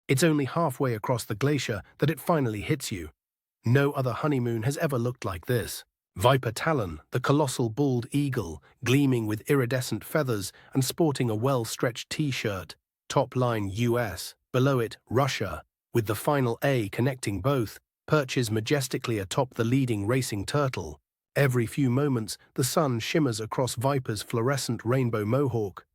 It's only halfway across the glacier that it finally hits you. No other honeymoon has ever looked like this. Viper Talon, the colossal bald eagle, gleaming with iridescent feathers and sporting a well-stretched T-shirt. Top line US, below it Russia, with the final A connecting both, perches majestically atop the leading racing turtle. Every few moments, the sun shimmers across Viper's fluorescent rainbow mohawk,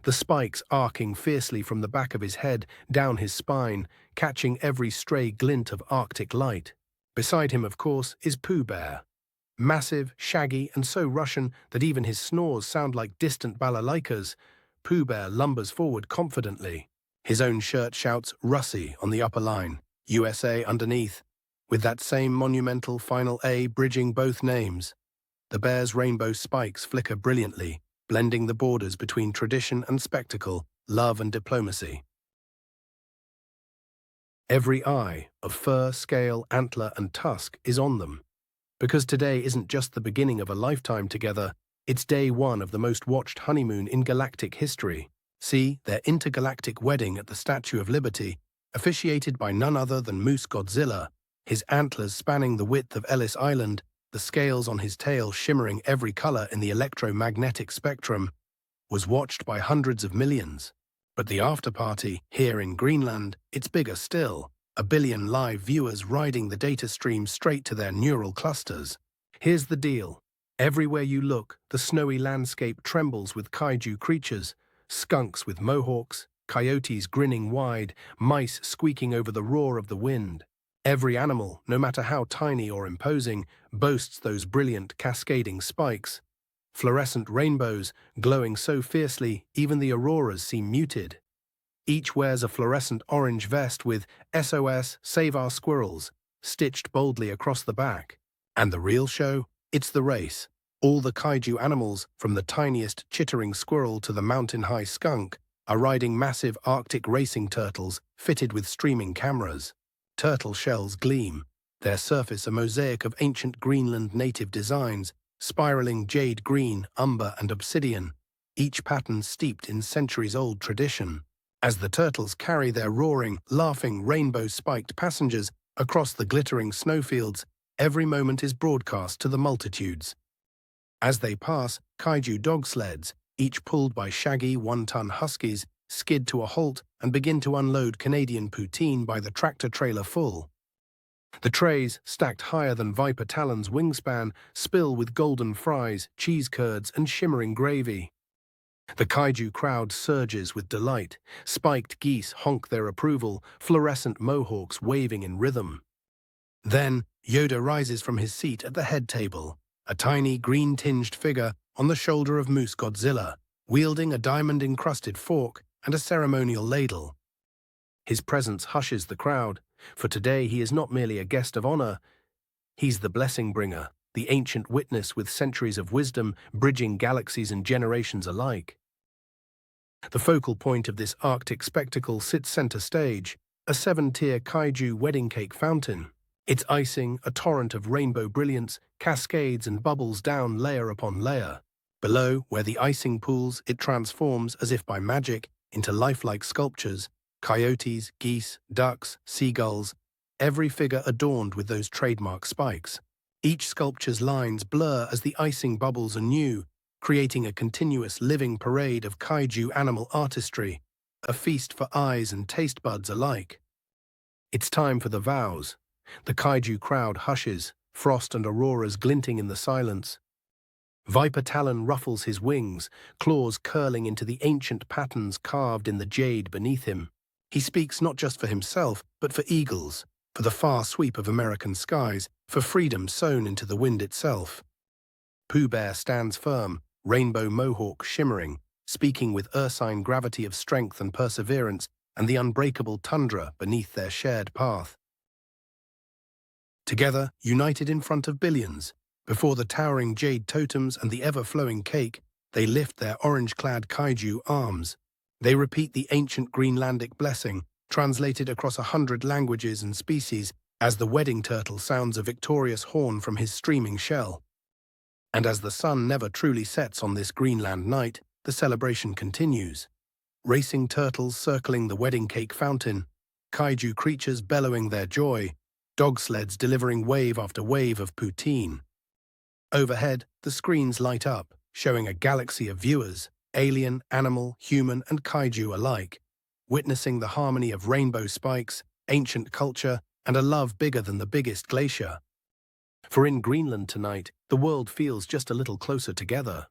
the spikes arcing fiercely from the back of his head down his spine, catching every stray glint of Arctic light. Beside him, of course, is Pooh Bear. Massive, shaggy, and so Russian that even his snores sound like distant balalaikas, Pooh Bear lumbers forward confidently. His own shirt shouts Russie on the upper line, USA underneath, with that same monumental final A bridging both names. The bear's rainbow spikes flicker brilliantly, blending the borders between tradition and spectacle, love and diplomacy. Every eye of fur, scale, antler, and tusk is on them. Because today isn't just the beginning of a lifetime together, it's day one of the most watched honeymoon in galactic history. See, their intergalactic wedding at the Statue of Liberty, officiated by none other than Moose Godzilla, his antlers spanning the width of Ellis Island, the scales on his tail shimmering every color in the electromagnetic spectrum, was watched by hundreds of millions. But the after-party, here in Greenland, it's bigger still. 1 billion live viewers riding the data stream straight to their neural clusters. Here's the deal. Everywhere you look, the snowy landscape trembles with kaiju creatures, skunks with mohawks, coyotes grinning wide, mice squeaking over the roar of the wind. Every animal, no matter how tiny or imposing, boasts those brilliant cascading spikes. Fluorescent rainbows, glowing so fiercely even the auroras seem muted. Each wears a fluorescent orange vest with SOS, Save Our Squirrels, stitched boldly across the back. And the real show? It's the race. All the kaiju animals, from the tiniest chittering squirrel to the mountain-high skunk, are riding massive Arctic racing turtles fitted with streaming cameras. Turtle shells gleam, their surface a mosaic of ancient Greenland native designs, spiraling jade green, umber, and obsidian, each pattern steeped in centuries-old tradition. As the turtles carry their roaring, laughing, rainbow-spiked passengers across the glittering snowfields, every moment is broadcast to the multitudes. As they pass, kaiju dog sleds, each pulled by shaggy one-ton huskies, skid to a halt and begin to unload Canadian poutine by the tractor-trailer full. The trays, stacked higher than Viper Talon's wingspan, spill with golden fries, cheese curds, and shimmering gravy. The kaiju crowd surges with delight. Spiked geese honk their approval, fluorescent mohawks waving in rhythm. Then, Yoda rises from his seat at the head table, a tiny green-tinged figure on the shoulder of Moose Godzilla, wielding a diamond-encrusted fork and a ceremonial ladle. His presence hushes the crowd, for today he is not merely a guest of honor. He's the blessing bringer, the ancient witness with centuries of wisdom bridging galaxies and generations alike. The focal point of this Arctic spectacle sits center stage, a 7-tier kaiju wedding cake fountain. Its icing, a torrent of rainbow brilliance, cascades and bubbles down layer upon layer. Below, where the icing pools, it transforms, as if by magic, into lifelike sculptures, coyotes, geese, ducks, seagulls, every figure adorned with those trademark spikes. Each sculpture's lines blur as the icing bubbles anew, creating a continuous living parade of kaiju animal artistry, a feast for eyes and taste buds alike. It's time for the vows. The kaiju crowd hushes, frost and auroras glinting in the silence. Viper Talon ruffles his wings, claws curling into the ancient patterns carved in the jade beneath him. He speaks not just for himself, but for eagles, for the far sweep of American skies, for freedom sown into the wind itself. Pooh Bear stands firm, rainbow mohawk shimmering, speaking with ursine gravity of strength and perseverance and the unbreakable tundra beneath their shared path. Together, united in front of billions, before the towering jade totems and the ever-flowing cake, they lift their orange-clad kaiju arms. They repeat the ancient Greenlandic blessing, translated across 100 languages and species, as the wedding turtle sounds a victorious horn from his streaming shell. And as the sun never truly sets on this Greenland night, the celebration continues. Racing turtles circling the wedding cake fountain, kaiju creatures bellowing their joy, dog sleds delivering wave after wave of poutine. Overhead, the screens light up, showing a galaxy of viewers, alien, animal, human, and kaiju alike, witnessing the harmony of rainbow spikes, ancient culture, and a love bigger than the biggest glacier. For in Greenland tonight, the world feels just a little closer together.